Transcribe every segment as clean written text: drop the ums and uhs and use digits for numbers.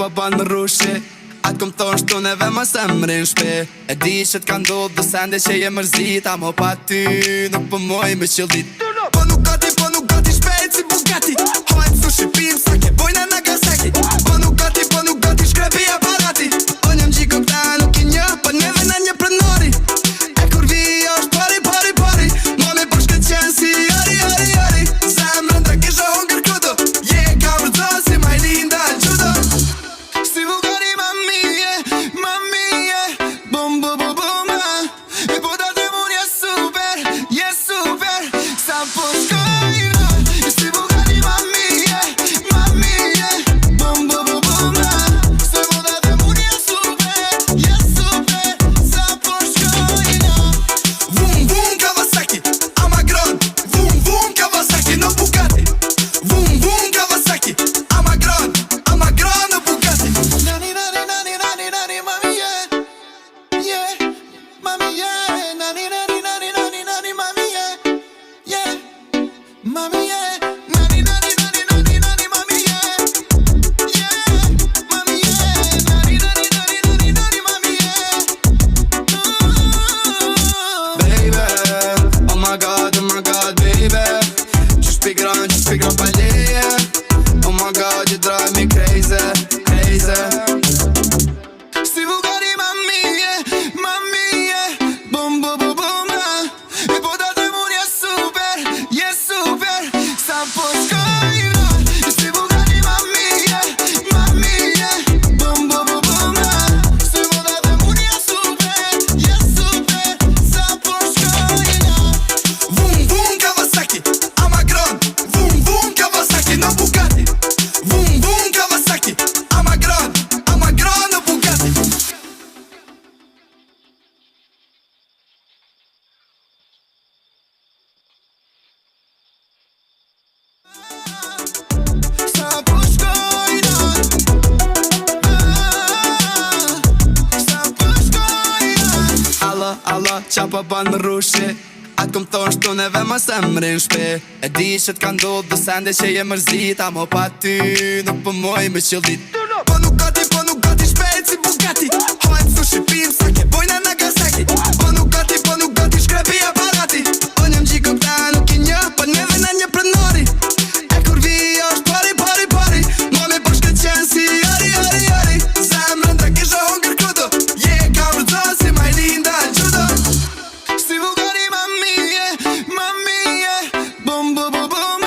pa ban më rushi Atë këm thonë shtu neve më semrin shpe E di që t'ka ndodhë dhe sende që je mërzit Amo pa ty nuk po moj me qëllit Po nuk gati shpejt si Bugatti Hajt sushi pim sa ke bojna Nagasaki Po nuk gati shkrepi aparati O një mgjiko këta nuk i një Po neve në një prenori E kur vija është pari Mami po shket qenë si jari Zemrën të kisha hongër kudo Je ka vërdo si maj linda judo Si Bugatti mamie Bum bum bum bum E po da të mun je super Sa po shkojna Si Bugatti mamie Bum bum bum bum Se po da të mun je super Sa po shkojna Vum vum Kawasaki Amagron Vum Kawasaki no Bugatti Vum Kawasaki Amagron no Bugatti Nani mami yeah mami yeah nani mami yeah mami yeah nani mami yeah mami yeah nani mami yeah Baby oh my god baby Just pick it up by day Oh my god you drive me crazy Si Bugatti mamie Bum bum bum bum E po da të mun je super Sa po shkojna Si Bugatti mamie Bum bum bum bum Se po da të mun je super Sa po shkojna Vum Kawasaki Amagron Vum Kawasaki no Bugatti Vum Kawasaki Amagron no Bugatti Sa po shkojna Sa po shkojna Allah qa pa ban më rushi Atë këm thonë shtu neve më semrin shpe E di që t'ka ndodhë dhe sende që je mërzit Amo pa ty nuk po moj me qëllit Po nuk gati shpejt si Bugatti Hajt sushi pim sa ke bojna Nagasaki Po nuk gati shkrepi aparati O një mgjiko këta nuk i një Po neve në një prenori E kur vija është pari Mami po shket qenë si jari Zemrën të kisha hongër kudo Je ka vërdo si maj linda judo Si Bugatti mamie Bum bum bum bum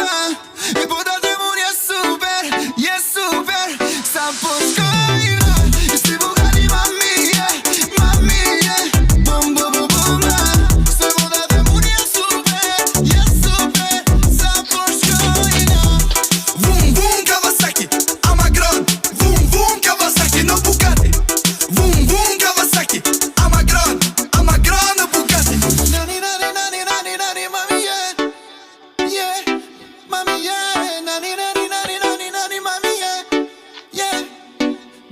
E po da të mun je super Sa po shkojna Si Bugatti mamie Bum bum bum bum Se po da të mun je super Sa po shkojna Vum Kawasaki Amagron Vum Kawasaki no Bugatti Vum Kawasaki Amagron no Bugatti Nani mami yeah mami yeah nani mami yeah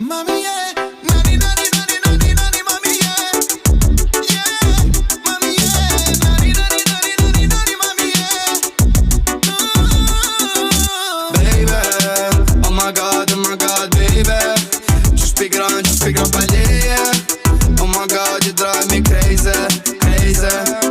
mami yeah nani mami yeah mami yeah nani mami yeah Baby oh my god baby Just pick it up by day Oh my god you drive me crazy